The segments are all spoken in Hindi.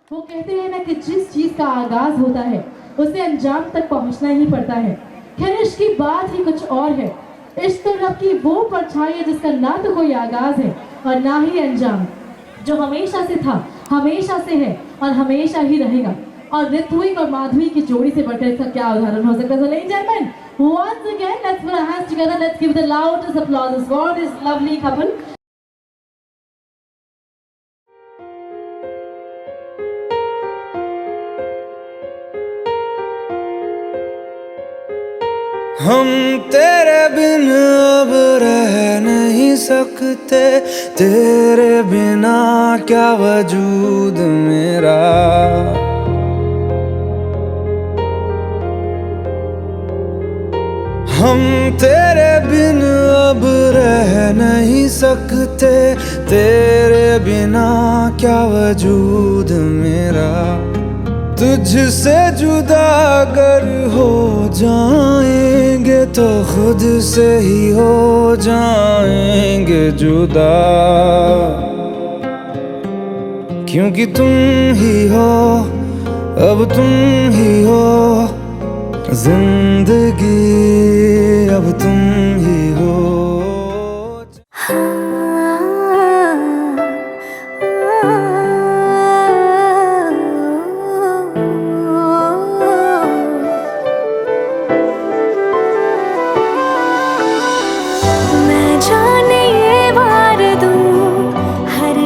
वो कहते हैं ना कि जिस चीज का आगाज होता है उसे अंजाम तक पहुंचना ही पड़ता है। खैर इश्क की बात ही कुछ और है। इश्क तो रब की वो परछाई है जिसका ना तो कोई आगाज है और ना ही अंजाम, जो हमेशा से था, हमेशा से है और हमेशा ही रहेगा। और ऋत्विक और माधवी की जोड़ी से बढ़कर इसका क्या उदाहरण हो सकता है। So ladies and gentlemen, once again let's put our hands together, let's give the loudest applause for this lovely couple. हम तेरे बिन अब रह नहीं सकते, तेरे बिना क्या वजूद मेरा। हम तेरे बिन अब रह नहीं सकते, तेरे बिना क्या वजूद मेरा। तुझसे जुदा अगर हो जाएंगे तो खुद से ही हो जाएंगे जुदा, क्योंकि तुम ही हो, अब तुम ही हो जिंदगी, अब तुम ही हो।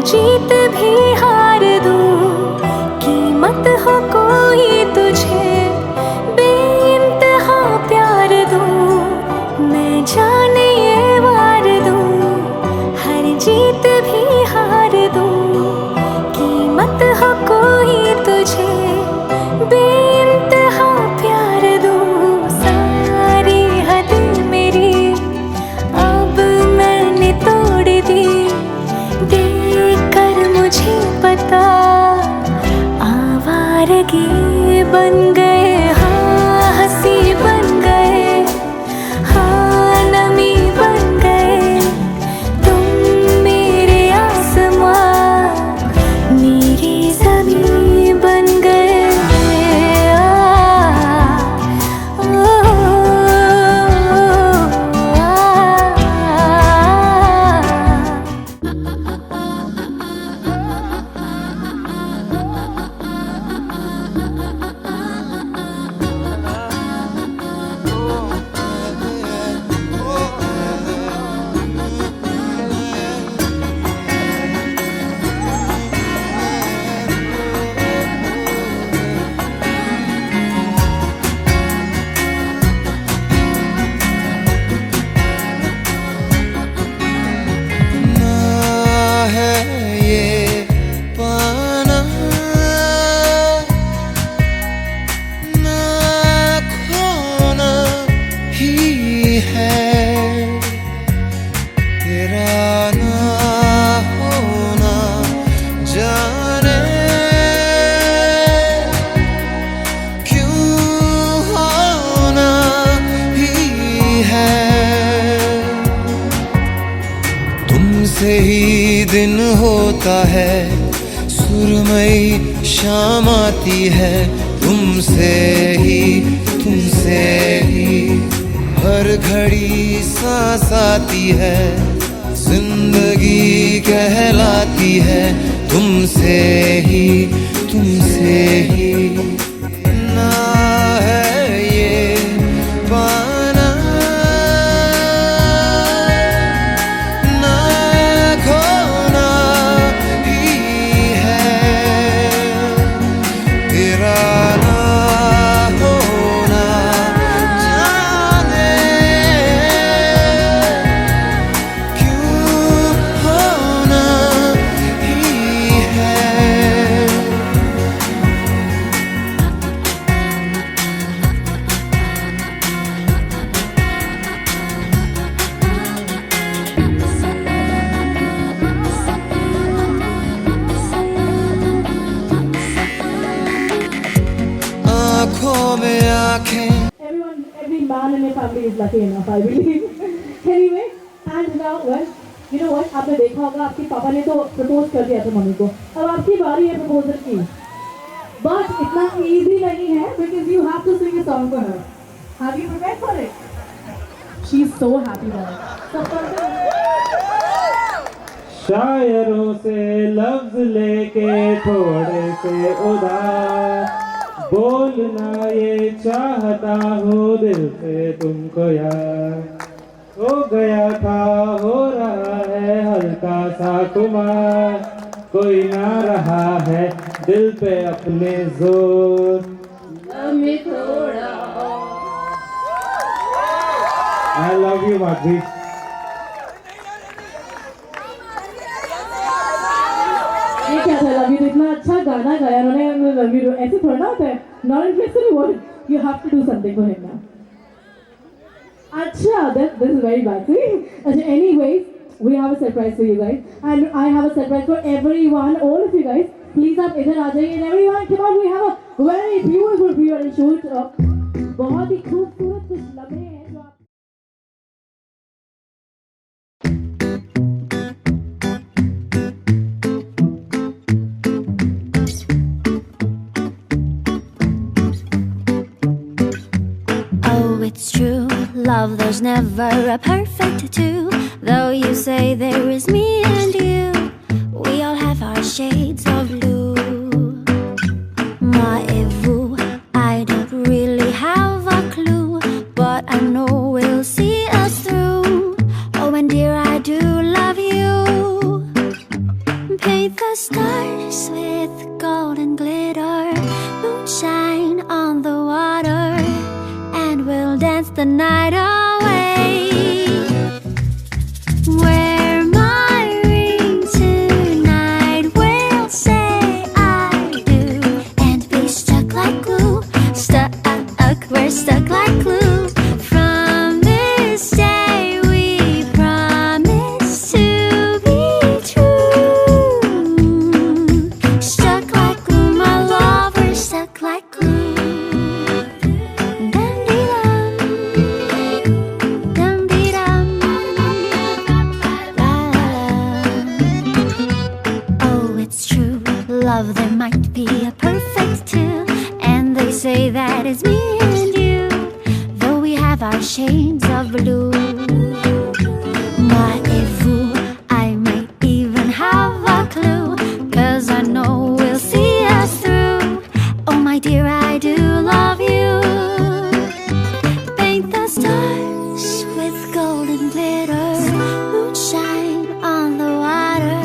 जीत भी हार दूं, कीमत हो कोई तुझे बेइंतहा प्यार दूं। मैं जाने ये वार दूं, हर जीत भी हार दूं, कीमत हो कोई तुझे बेइंतहा प्यार दूं। सारी हद मेरी अब मैंने तोड़ दी, मुझे पता आवारगी बन गए, हाँ हंसी बन गए, हाँ नमी बन गए। तुम मेरे आसमां, मेरी ज़मीं बन गए। तुमसे ही दिन होता है, सुरमई शाम आती है। तुमसे ही हर घड़ी सांस आती है, जिंदगी कहलाती है। तुमसे ही ना है ये पाना, ना खोना ही है। तेरा ना होना जाने क्यों होना ही है। आँखों में आँखें। Every man in a family is lucky enough, I believe. Anyway, and now, well, you know what? आपने देखा होगा आपके पापा ने तो प्रपोज कर दिया था मम्मी को, अब आपकी बारी है प्रपोजल की। but इतना easy नहीं है because you have to sing a song for her. Have you prepared for it? She's so happy about it. So शायरों से लफ्ज लेके थोड़े से उधार बोलना ये चाहता हूँ दिल से तुमको यार हो गया था हो रहा है हल्का सा कुमार कोई ना रहा है दिल पे अपने जोर हमें थोड़ा I love you माधवी ये क्या था लव यू तो इतना अच्छा गाना गाया उन्होंने लव यू ऐसे थोड़ा ना होता है not interested what you have to do something for him now अच्छा this is very bad see अच्छा anyways we have a surprise for you guys and I have a surprise for everyone all of you guys please आप इधर आ जाइए and everyone come on we have a very beautiful pre-wedding shoot बहुत ही खूबसूरत कुछ लम्हे हैं जो आप Oh, it's true, love, there's never a perfect two. Though you say there is me and you, we all have our shades of blue. Moi-et-vous, I don't really have a clue, but I know we'll see us through. Oh, and dear, I do love you. Paint the stars with gold and glitter, moonshine on the water, and we'll dance the night away. Wear my ring tonight, we'll say I do, and be stuck like glue. We're stuck like glue. From this day we promise to be true. Stuck like glue, my love, we're stuck like glue. Love, there might be a perfect two, and they say that it's me and you, though we have our shades of blue. Moi-et-vous, I might even have a clue, 'cause I know we'll see us through. Oh my dear, I do love you. Paint the stars with golden glitter, moonshine on the water,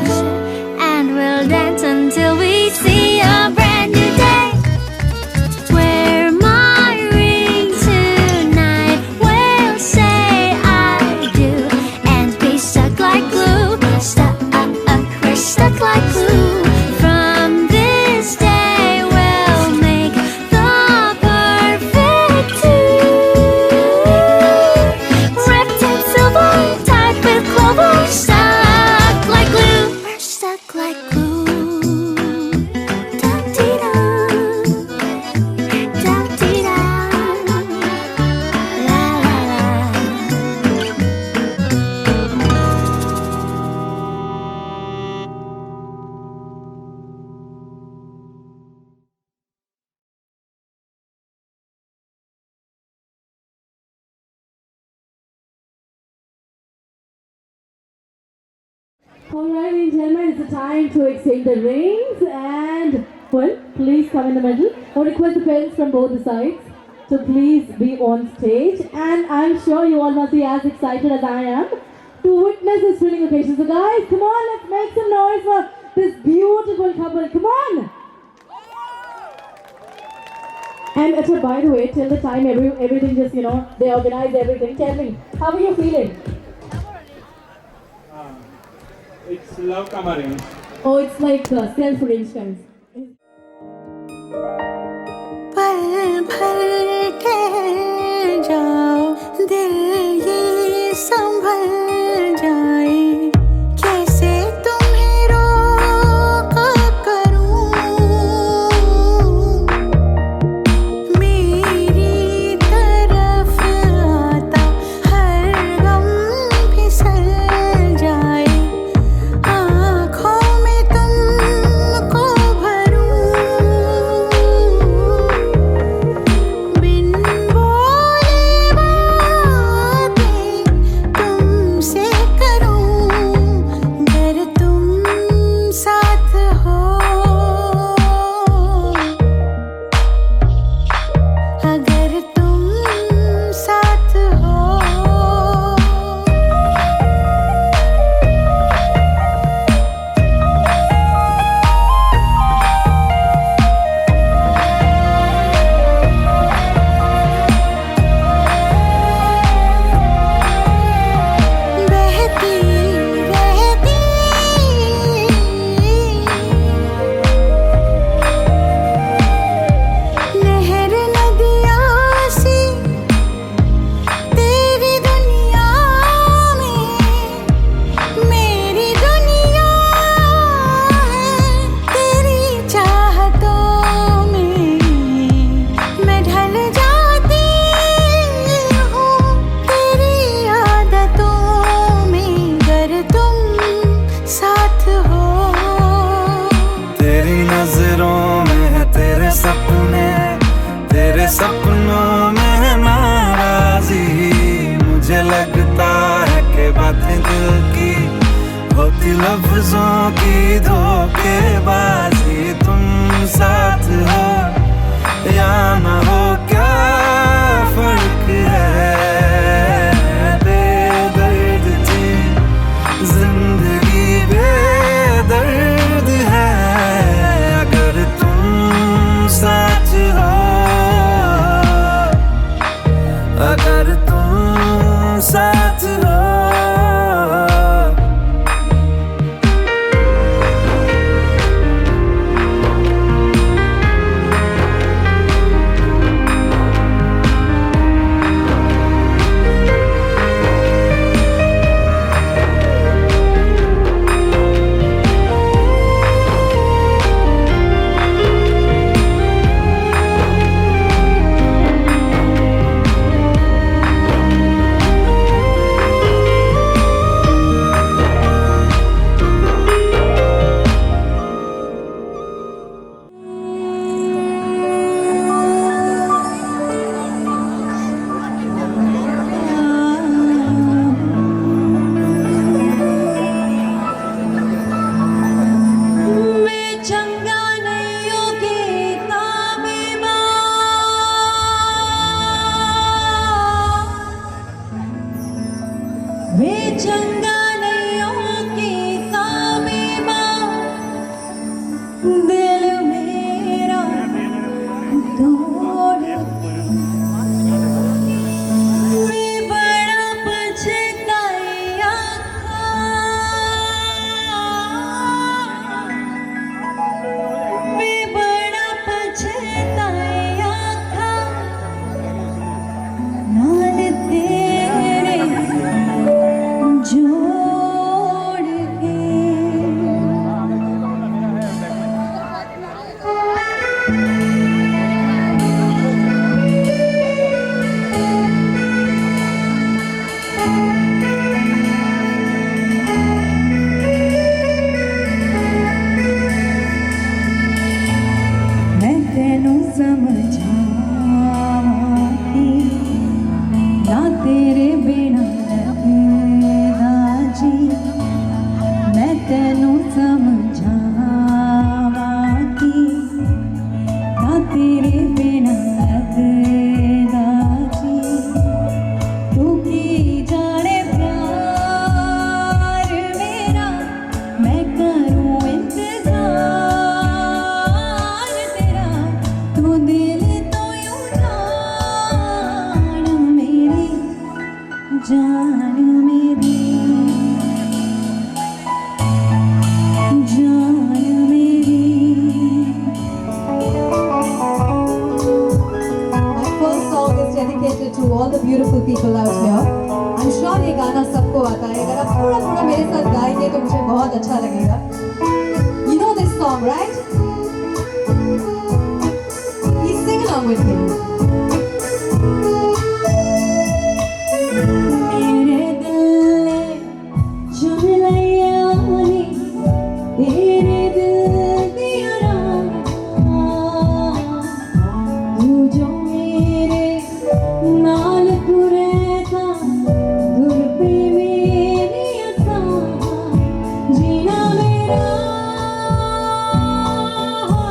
and we'll dance until we see a brand new day. Wear my ring tonight, we'll say I do, and be stuck like glue. We're stuck like glue. From this day we'll make the perfect two. Wrapped in silver, tied with clover, stuck like glue. We're stuck like glue. Alright, ladies and gentlemen, it's the time to exchange the rings and, well, please come in the middle. I request the parents from both the sides to please be on stage, and I'm sure you all must be as excited as I am to witness this thrilling occasion. So guys, come on, let's make some noise for this beautiful couple. Come on! And Acha, by the way, till the time everything just, they organize everything. Tell me, how are you feeling? It's love Kamarin. Oh, it's like self-arranged kind. पल भर ठहर जाओ, दिल ये संभल जाए, कैसे तुम्हें रोका करूं, मेरी तरफ आता हर गम फिसल जाए, आँखों में तुमको भरूं, लफ्जों की धोखेबाजी, तुम साथ हो या ना हो क्या फर्क है। बेदर्द थी जिंदगी, बेदर्द है अगर तुम साथ हो, अगर तुम साथ हो। वे चंगा नैयों की ताबीबा, दिल मेरा तोड़ के वे बड़ा पछताया था, वे बड़ा पछताया था, नाल तेरे जोड़ के। मैं तेनू समझाती ना तेरे बिना लगदा जी, मैं तेनू समझाती ना तेरे बिना लगदा जी। तू की जाने प्यार मेरा, मैं करूं इंतजार तेरा, तू दिल तो यूं जान मेरी, जान मेरी, जान मेरी। My first song is dedicated to all the beautiful people out here. I'm sure ये गाना सबको आता है। अगर आप थोड़ा थोड़ा मेरे साथ गाएंगे तो मुझे बहुत अच्छा लगेगा। You know this song, right? Please sing along with me. मेरे दिल ने चुन लिया नी तेरे दिल दिया राह, तू जो मेरे नाल तुरे था, तुर पे मेरी असां, जीना मेरा है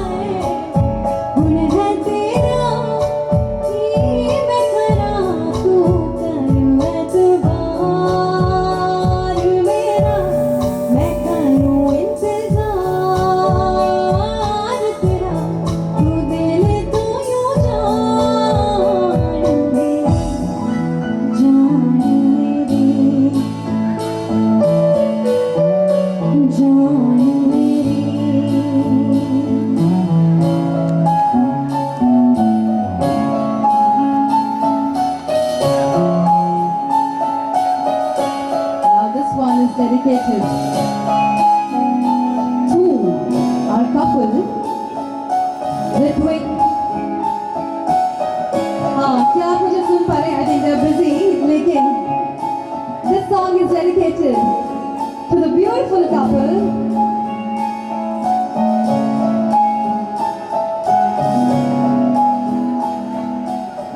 हुन है तेरा, की मैं करा तू कर एतबार मेरा, मैं करूं इंतजार तेरा, तू दिल तो यूं जान मेरी, जान मेरी, जान मेरी। Now this one is dedicated to our couple, Ritwik. हाँ, क्या आप मुझे सुन पा रहे हैं? I think they're busy, लेकिन this song is dedicated to the beautiful couple.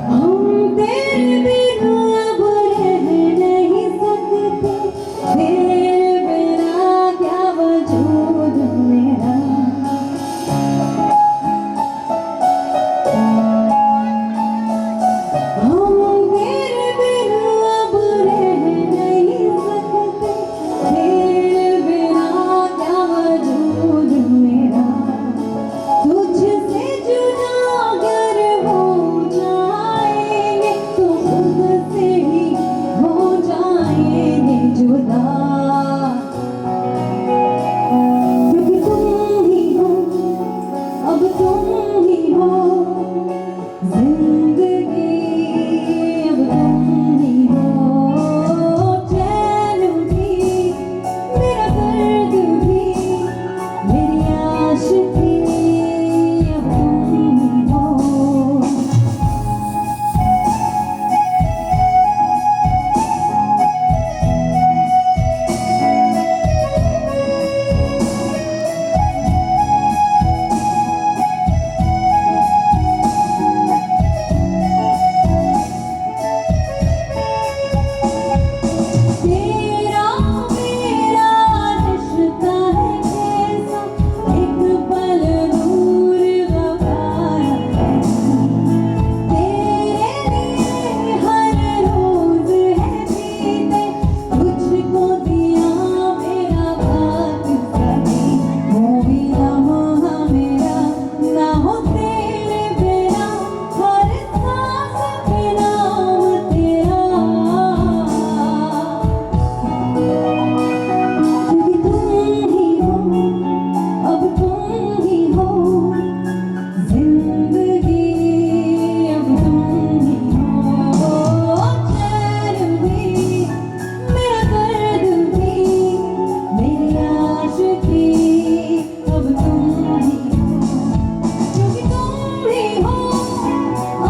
हम तेरे बिना अब रह नहीं सकते, तेरे बिना क्या तुम ही हो जिंदगी, अब तुम ही हो चैन भी, मेरा दर्द भी, मेरी आशिकी, अब तुम ही हो। तेरा मेरा रिश्ता है कैसा, एक पल दूर गवाया है। तेरे लिए हर रोज है बीते, तुझको दिया मेरा बात सही। कोई लम्हा मेरा ना हो तेरे बिना, हर सांस पे नाम तेरा। क्योंकि तुम ही हो, अब तुम ही हो जिंदगी, अब तुम ही हो चैन भी, मेरा दर्द भी, मेरी आशिकी, अब तुम ही हो। क्योंकि तुम ही हो,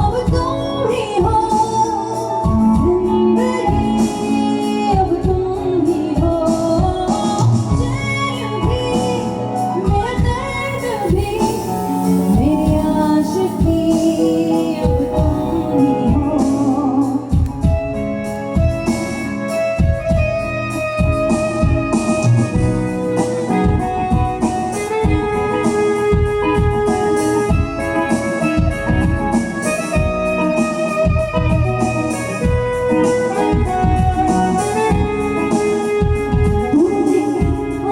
अब तुम ही हो जिंदगी, अब तुम ही हो चैन भी, मेरा दर्द भी, मेरी आशिकी, अब तुम ही हो। तुझे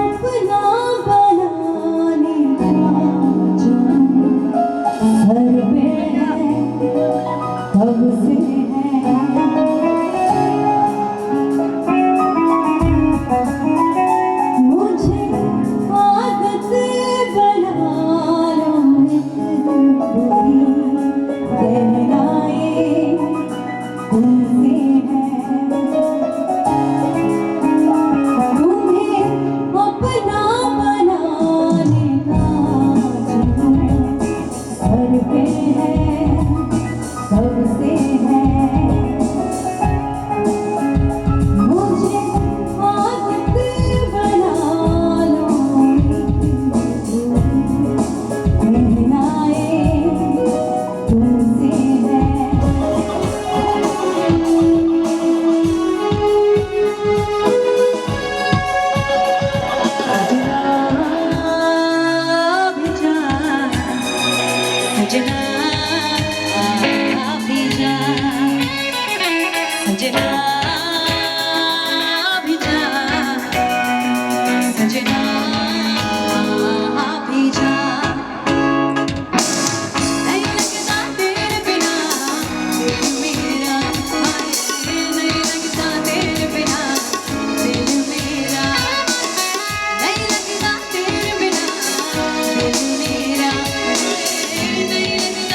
अपना बनाने का जाम सर पे है, कब से है। मुझे आदत बना लो बुरी, कहनाए तुमसे है। तुम्हें अपना बनाने का जुनून सर पे है, कब से है। मुझे आदत बना लो कहनाए तुमसे है। सजना भी जा, सजना भी जा, सजना भी जा। नहीं लगता तेरे बिना दिल मेरा, नहीं लगता तेरे बिना दिल मेरा, नहीं लगता तेरे बिना दिल मेरा, नहीं लगता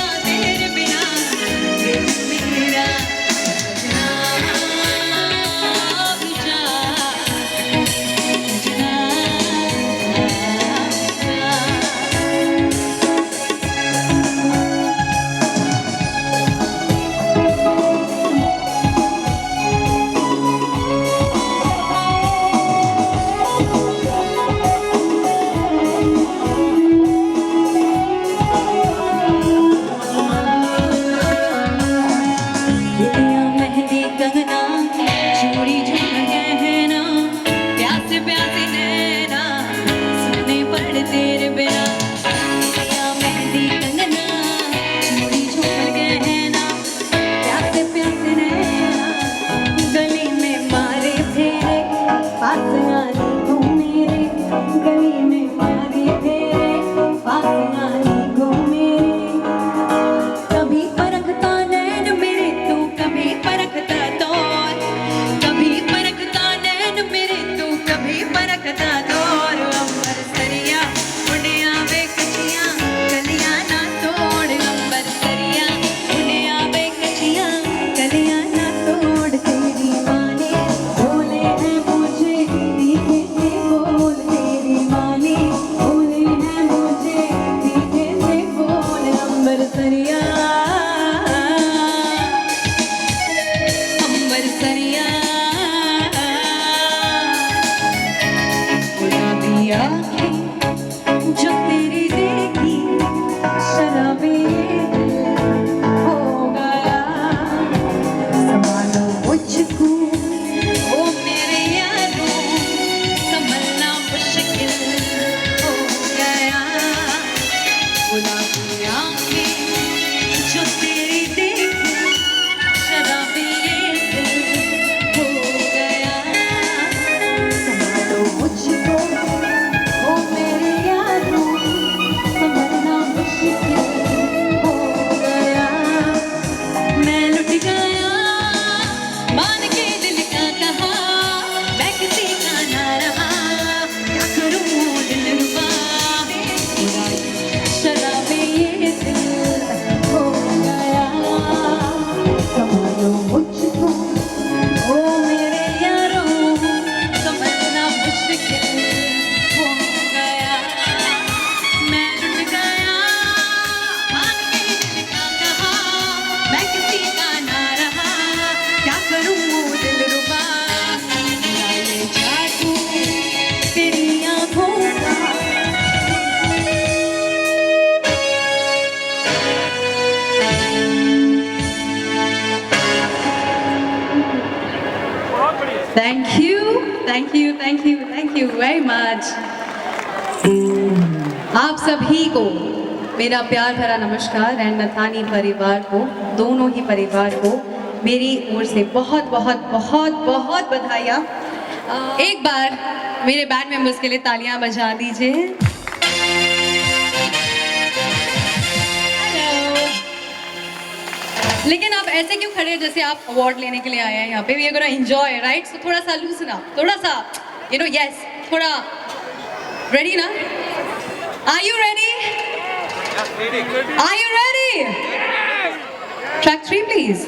आंखें जो तेरी देखी शराबी ये दिल हो गया संभालो मुझको ओ मेरे यारों संभलना मुश्किल हो गया मैं लुट गया मान के दिल का कहा मैं किसी का ना रहा क्या करूं दिलरुबा शराबी ये दिल हो गया संभालो मुझको ओ मेरे यारों संभलना मुश्किल हो गया मैं लुट गया मान के दिल का कहा मैं किसी का ना रहा क्या करूं दिलरुबा मेरा ये जादू तेरी आंखों का Thank you very much. आप सभी को मेरा प्यार भरा नमस्कार एंड नथानी परिवार को, दोनों ही परिवार को मेरी ओर से बहुत बहुत बहुत बहुत बधाइयाँ। एक बार मेरे बैंड मेंबर्स के लिए तालियां बजा दीजिए। लेकिन आप ऐसे क्यों खड़े हैं जैसे आप अवार्ड लेने के लिए आए हैं यहाँ पे? We are gonna enjoy, right? So थोड़ा सा लूसन अप, थोड़ा सा यू नो, यस, थोड़ा रेडी ना? Are you ready? Are you ready? Track 3 please.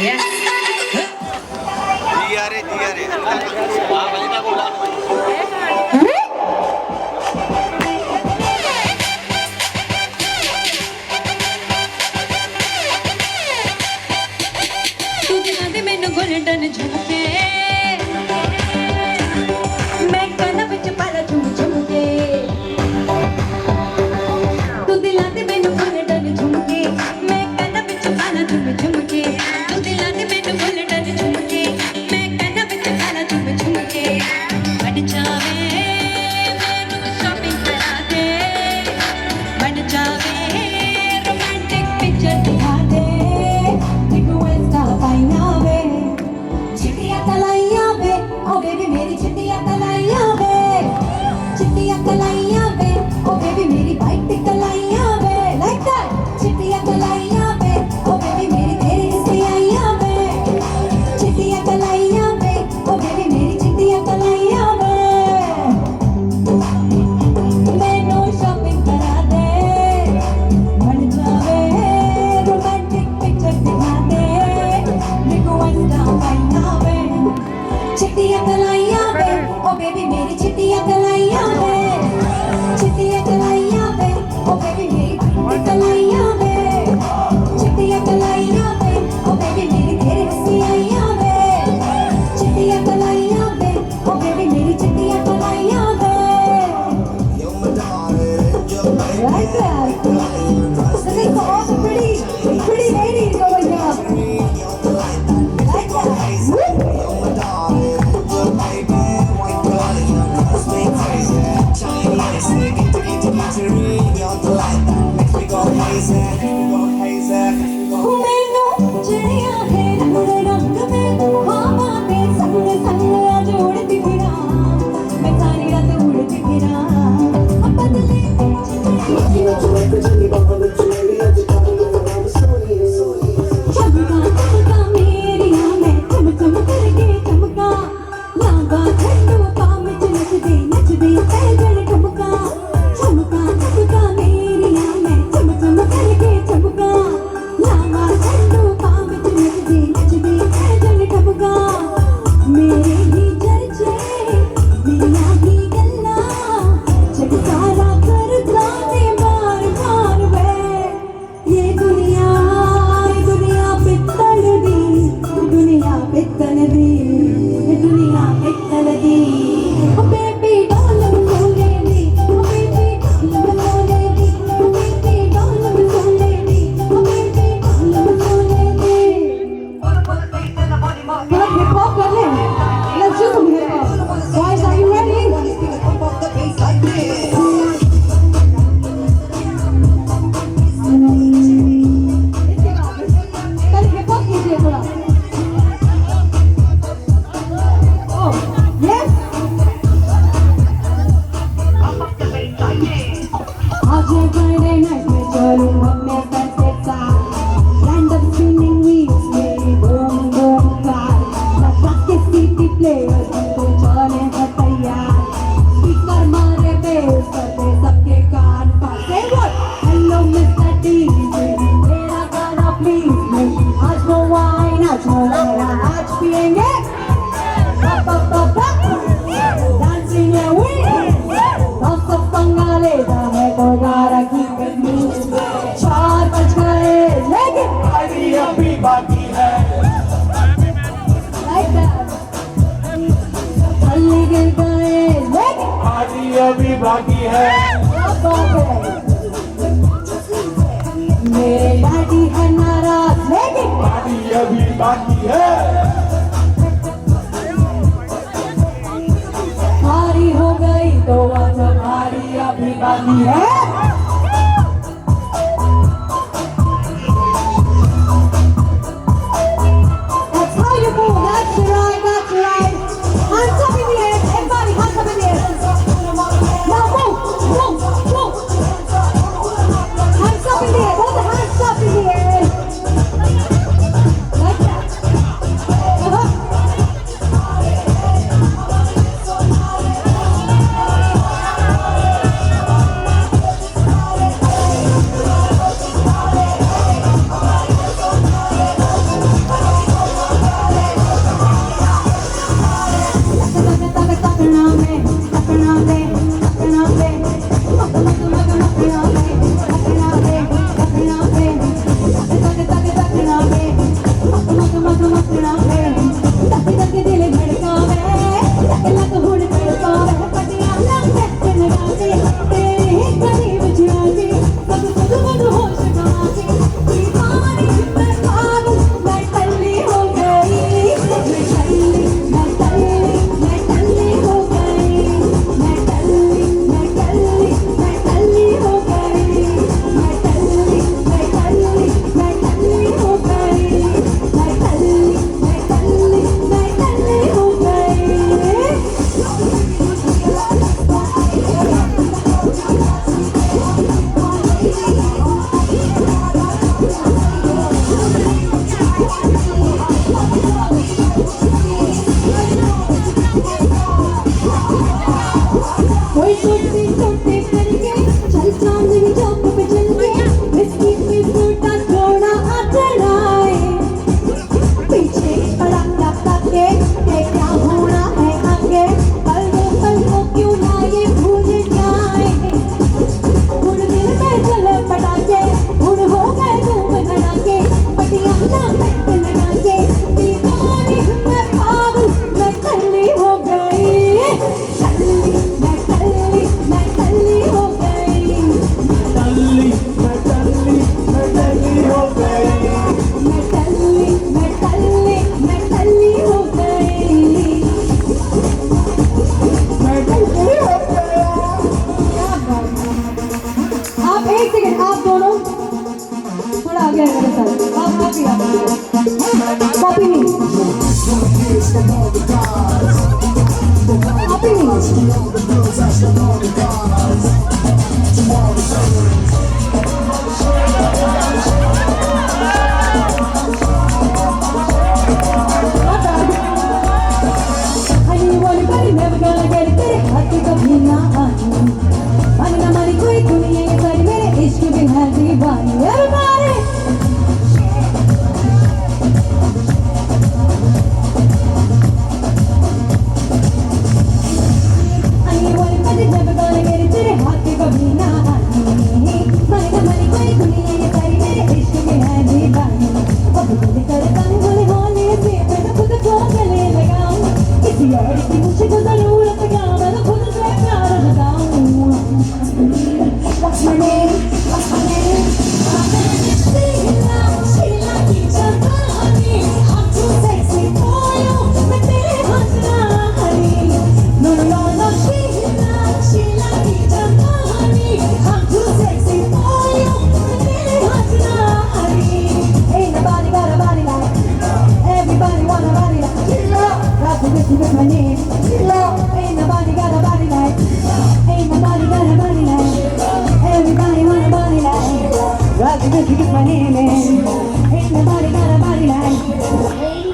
Yes, golden झुमके मैं काना विच पाला झुम झुमके तू दिलां दे मैनू गोल्डन झुमके मैं काना विच पाला झुम झुमके तू दिलां दे मैनू गोल्डन झुमके मैं काना विच पाला झुम झुमके बन जावे मैनू शॉपिंग करा दे बन जावे रोमांटिक पिक्चर दिखा दे निकू इंस्टा पाइना वे चिट्टियां तलाइयां वे ओ बेबी मेरी चिट्टियां तलाइयां वे चिट्टियां तलाइयां वे ओ बेबी मेरी बाइक पे तलाइयां वे लाइक दैट चिट्टियां तलाइयां वे ओ बेबी मेरी तेरी चिट्टियां वे चिट्टियां तलाइयां वे ओ बेबी मेरी चिट्टियां तलाइयां वे मैनू शॉपिंग करा दे बन जावे रोमांटिक पिक्चर दिखा दे निकू इंस्टा पाइना वे चिट्टियां तलाइयां वे ओ बेबी मेरी चिट्टियां तलाइयां वे चिट्टियां तलाइयां वे ओ बेबी मेरी बाइक तलाइयां वे चिट्टियां तलाइयां वे ओ बेबी मेरी तेरी चिट्टियां वे चिट्टियां तलाइयां वे ओ बेबी मेरी चिट्टियां तलाइयां वे like that. This is for all the pretty ladies over here. Like that. Woo! मैनू चिड़िया है रंग रंग में हवा में संग संग आज उड़ती फिरा मैं सारी रात उड़ती फिरा अब बदले चमका चमका मेरी मैं चम चम करके चमका लांबा झंडू पाम च नच दे पैदल ठुमका चमका चमका मेरी मैं चम चम करके चमका लांबा झंडू पाम च नच दे पैदल ठुमका मेरे ही चर्चे मेरिया ही गल्ला जग सारा करदा ने मार मार वे आज फ्राइडे नाइट में चलूं अपने फ्रेंड्स के साथ रैंडम स्पिनिंग व्हील्स में बूम बूम कार लगा के सीटी प्लेयर तो चले हैं तैयार स्पीकर मारे बेस करते सबके कान फाटे व्हाट हेलो मिस्टर डीजे मेरा गाना प्लीज आज नो वाइन आज नो लहरा आज पिएंगे डांसिंग है वी सब पंगा लेता है तो गारा की करनी 4 बज गए लेकिन अभी अभी बाकी है like that चली गिर गए लेकिन अभी अभी बाकी है अब बात है मेरे डैडी है नाराज लेकिन अभी अभी बाकी है हारी हो गई तो आज हमारी अभी बाकी है That's how you move. That's right. That's right. Hands up in the air. Everybody, hands up in the air. Now move, move, move. Hands up in the air. Hold the hands up in the air. Like that. Copy me. Copy me. I need one buddy, never gonna get it, हाथी कभी ना आनी मानी ना मानी कोई दुनिया ये सारी मेरे इश्क की है दीवानी Everybody I need one buddy, never gonna get it, तेरे हाथी कभी ना आनी मानी ना मानी कोई दुनिया ये सारी मेरे इश्क की है दीवानी अब दिल करता है बोले होने से मैं खुद को गले लगाऊं किसी और की मुझको जरूरत क्या मैं तो खुद से प्यार जताऊं What's my name? What's my name? Sheila, Sheila की जवानी I'm too sexy for you मैं तेरे हाथ ना हरी No no no no Sheila, Sheila की जवानी I'm too sexy for you मैं तेरे हाथ ना हरी Ain't nobody got a body like Everybody want a body like Sheila That's with my name Sheila Ain't nobody got a body like Ain't nobody got a body like Everybody Well, because you get my name in. Ain't nobody got a body like.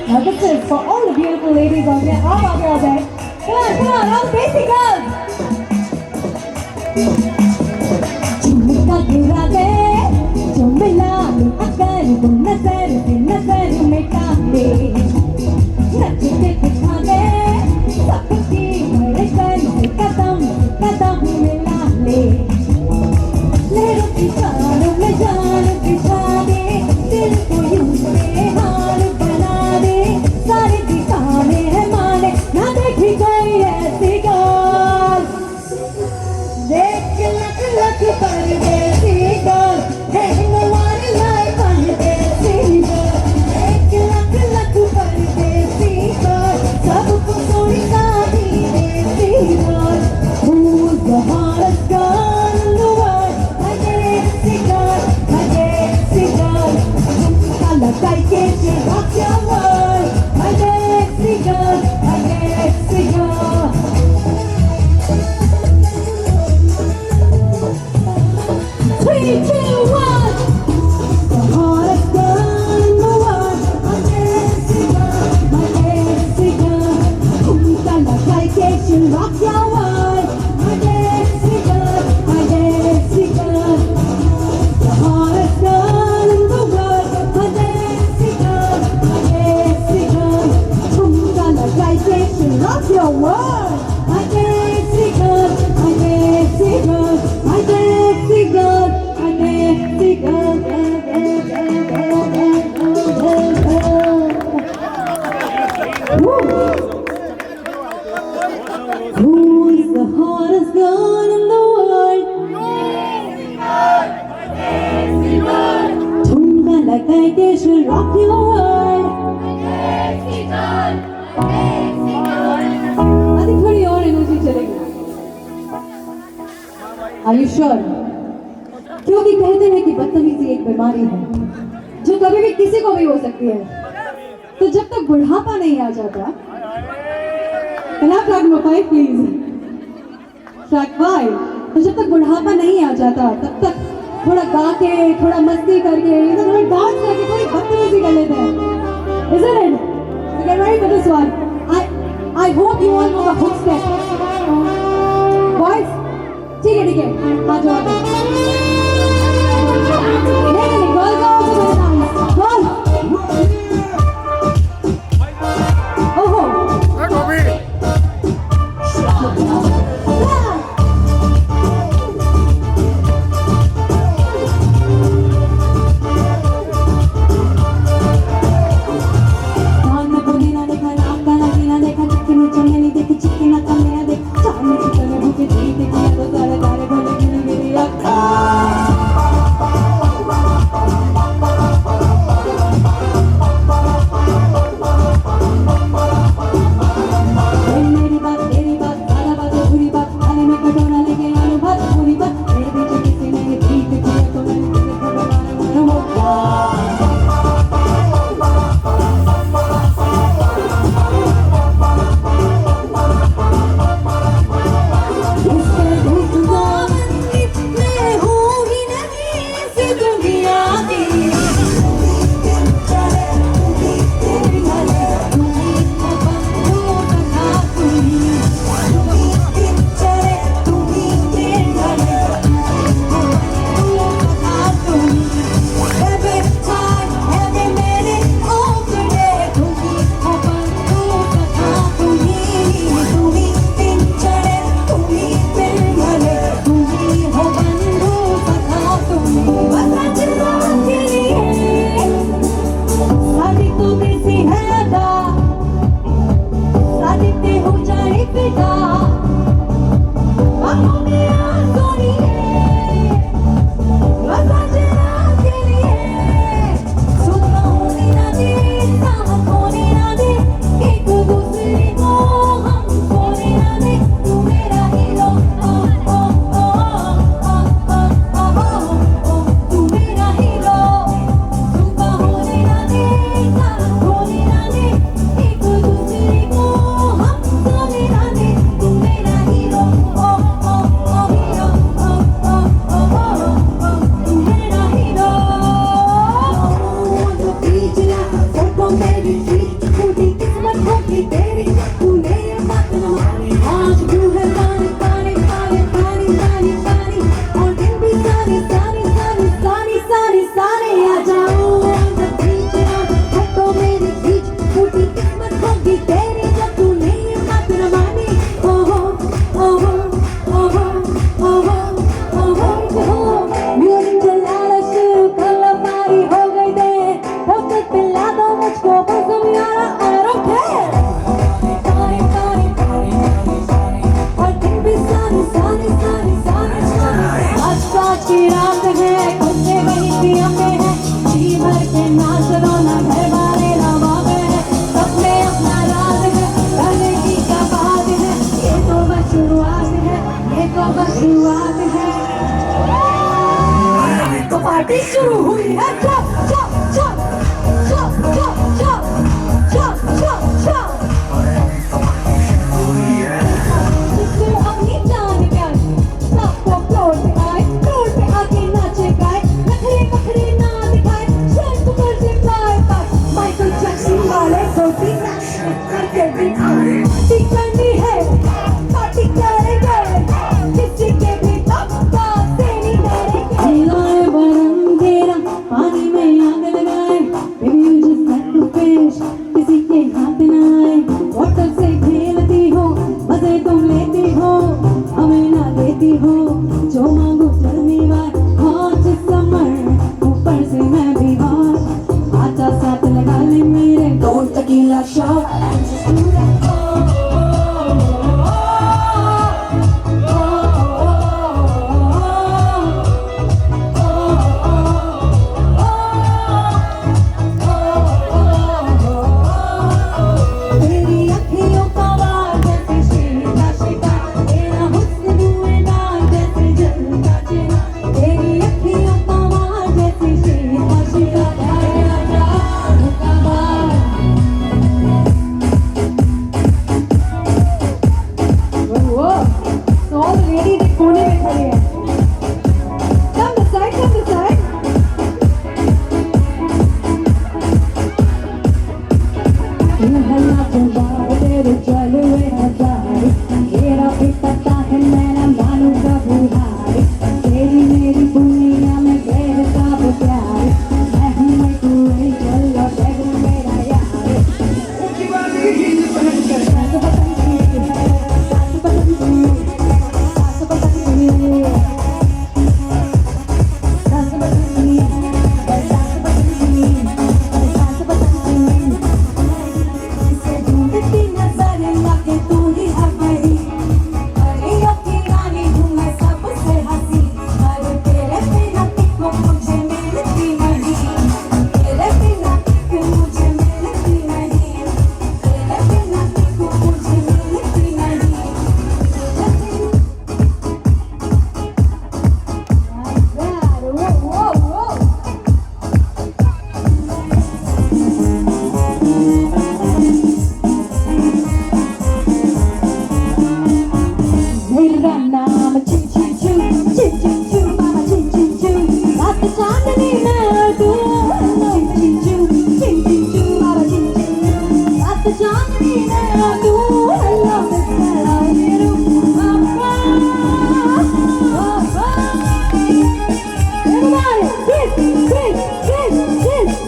Now this is for all the beautiful ladies out there, all our girls there. Come on, all the basic girls. झुमका गिरा दे, जो मिला अगर वो नजर से नजर मिटा दे, नच के दिखा दे, सबकी धड़कन से कदम मिला ले, लहरों की चालों में जान बिछा दे, दिल को यूं बेहाल बना दे, सारे दिखाने हैं माने, ना देखी कोई ऐसी गाल, देख लख लख परदेसी गाल, ain't no one like परदेसी गाल, देख लख लख परदेसी गाल, सबको थोड़ी सादी देसी गाल, who's the hottest girl in the world, my देसी गाल, झुमका लगाई के she rocks your world, my देसी गाल, my देसी गाल. 3, 2, 1. The hottest girl in the world, my dancing girl. झुमका लगाई के she rock your world, my dancing girl. The hottest girl in the world, my dancing girl. झुमका लगाई के she rock your world, my dancing girl. Who's the hottest girl in the world? झुमका लगाई के she'll rock your world. I think थोड़ी और एनर्जी चलेगी. Are you sure? क्योंकि कहते हैं कि बदतमीजी एक बीमारी है जो कभी भी किसी को भी हो सकती है. तो जब तक बुढ़ापा नहीं आ जाता, ट्रैक नंबर 5 प्लीज, ट्रैक 5. तो जब तक बुढ़ापा नहीं आ जाता तब तक थोड़ा गा के, थोड़ा मस्ती करके, थोड़ा डांस करके, थोड़ी बदतमीजी कर लेते हैं. Isn't it? So get ready for this one. I hope you all know the hook step. Boys, ठीक है, आ जाओ. नहीं, girls का also very nice. Girls. ओहो. Ah की रात है खुदे वही पिया पे है जी भर के नाच रोना घर वाले रवा में है सब में अपना राज है करने की क्या बात है ये तो बस शुरुआत है ये तो बस शुरुआत है तो पार्टी शुरू हुई है चप चप चप चप चप चप चप चप चप जिसको अपनी जान प्यार सबको फ्लोर पे आए फ्लोर पे आके नाचे गाए नखरे नखरे ना दिखाए शर्ट पर से फ्लाई पास माइकल जैक्सन वाले गोटी करके दिखाए पार्टी करनी है पार्टी करेंगे किसी के भी तब से नहीं डरेंगे लाए बरम घेरा पानी में आग लगाए baby you just like to fish किसी के हाथ ना आए वाटर से खेलती हो मजे तुम लेती हो हमें ना देती हो जो मांगो चलने वाले हॉट समर ऊपर से मैं भी हॉट आटा साथ लगा ले मेरे दो tequila shot and just do that तेरी अखियों का वार जैसे शीला शिका तेरा हुस्न धुएंधार जैसे जलता चेहरा तेरी अखियों का वार जैसे शीला शिका तेरा जान का वार वो तो ऑल लेडीज एक कोने में खड़ी है come this side हल्ला चंदा तेरे चले हुए हजार तेरा भी पता है मेरा मानू का बुहार तेरी मेरी दुनिया में बेहता वो प्यार मैं हूँ मैं तू है चलो देख मेरा यार सास बसंती सास बसंती सास बसंती सास बसंती सास बसंती सास बसंती से ढूंढती नजर लगे तू ही है मेरी परियों की रानी हूँ मैं सबसे हंसी अरे तेरे बिना टिको मुझे मिलती नहीं तेरे बिना टिको मुझे मिलती नहीं तेरे बिना टिको मुझे मिलती नहीं Whoa, whoa, whoa. मेरा नाम चिन चिन चू चिन चिन चू मामा चिन चिन चू रात चांदनी में तू चिन चिन चू मामा चिन चिन चू रात चांदनी में तू हेलो मिस्टर आयरू everybody this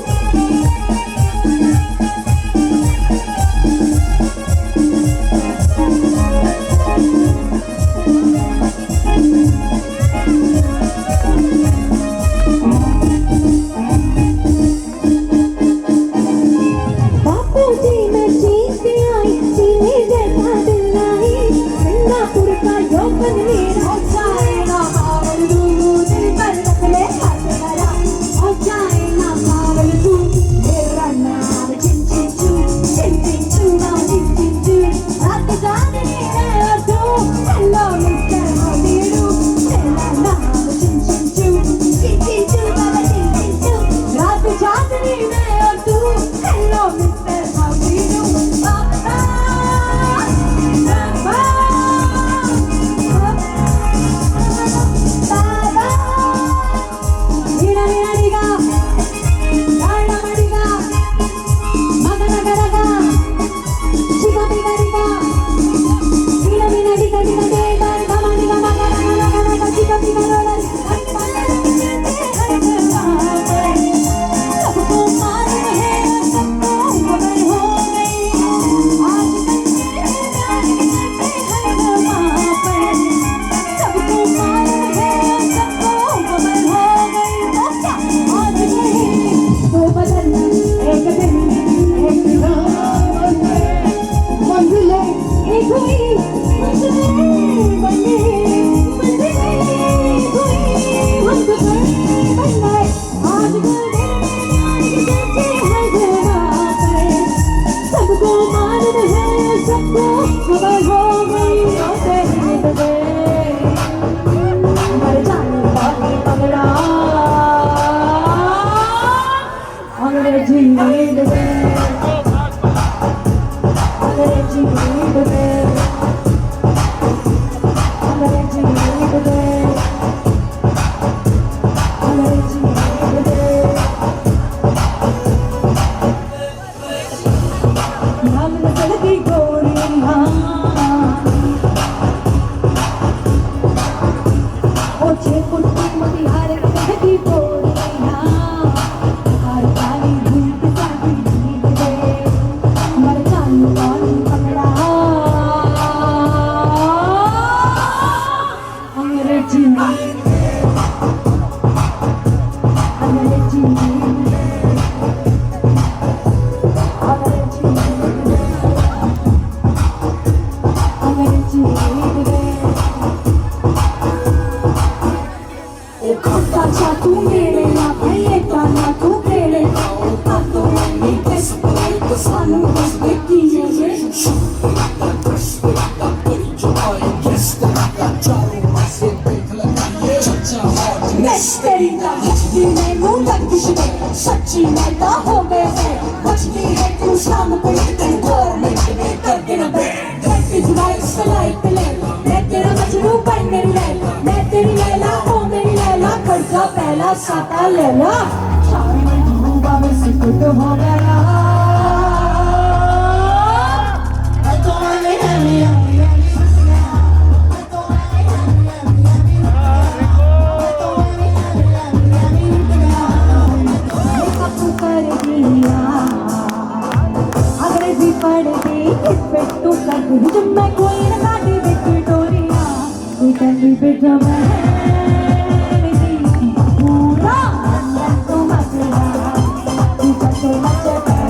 बापू जी मैं जीत आई जीने जैसा दिल आई सिंगापुर का यौवन मेरा जाएगा और दिल पर रख ले हाथ मेरा और जाए need the way. Angareji need the way. Angareji need the way. Angareji need the way. नाम न चलती गोरियां ओछे कुट्टी मुटियार चलती गोरियां हर काली धूप साथी नींद दे मर जाऊं कौन पकड़ा अंग्रेजी अंग्रेजी तू मेरे ना भैया गाना तू मेरे तो मैं कैसे तो सानू बस देखी है तेरी ना हस्ती में मुंह लगती है सच्ची मैं तो हो गए है बचती है तू शाम को तेरे गवर्नमेंट में करके ना बे इस लाइफ से लाइफ ले मैं तेरा मजनू बन मेरी लैला मैं तेरी लैला हो मेरी लैला कर्जा पहला साता लैला सारी में डूबा में सिकुट हो गया अंग्रेजी पढ़ दी इस पे तू कर दी जब मैं कोई न काटी विक्टोरिया तू कहती बेटा मैं पूरा तो मचला तू तो मचला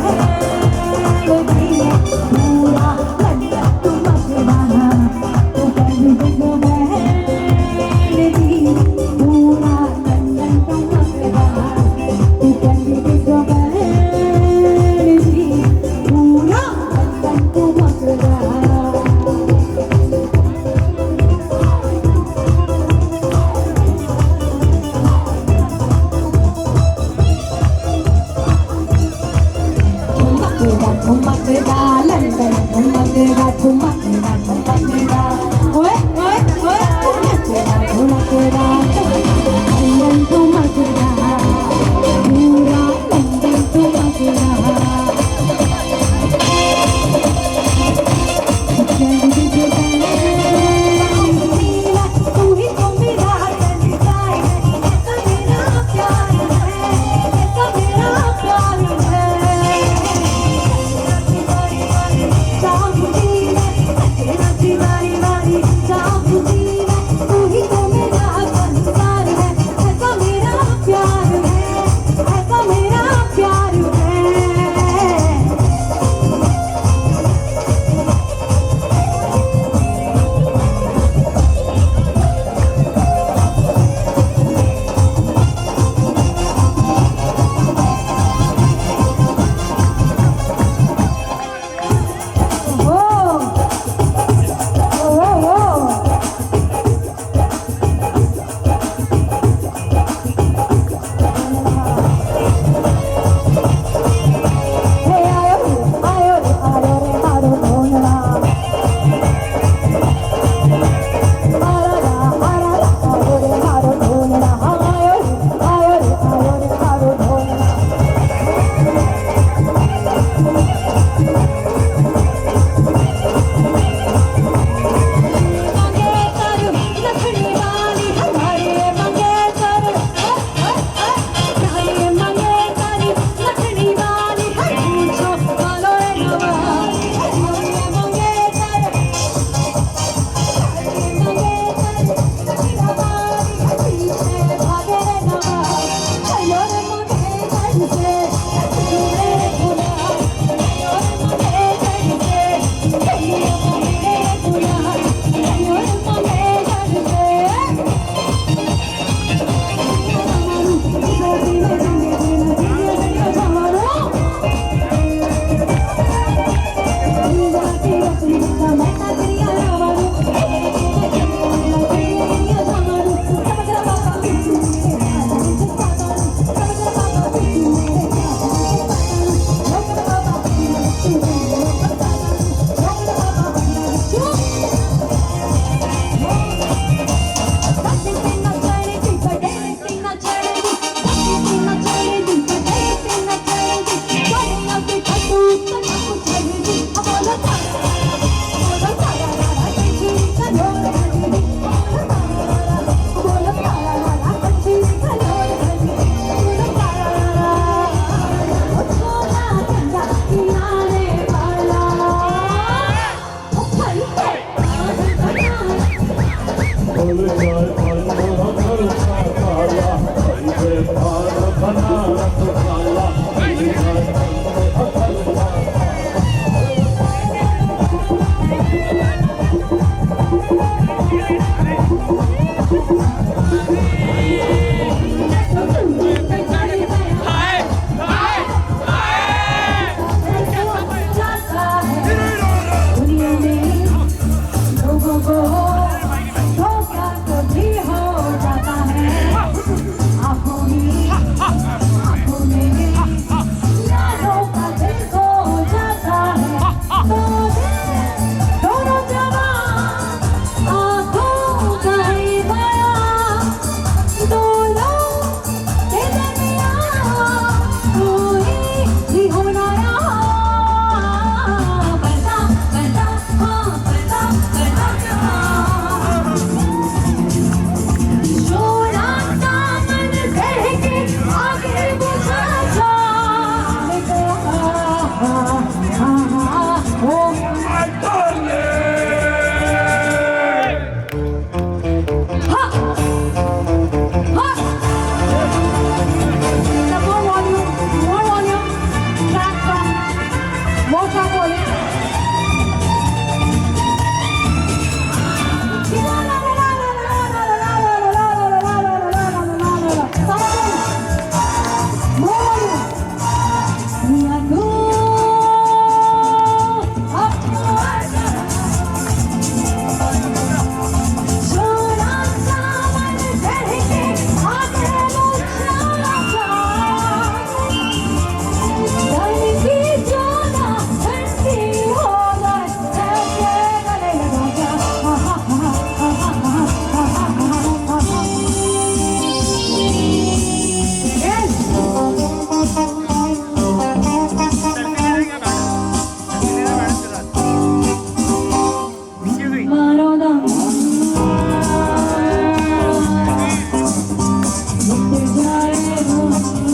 निभाए हो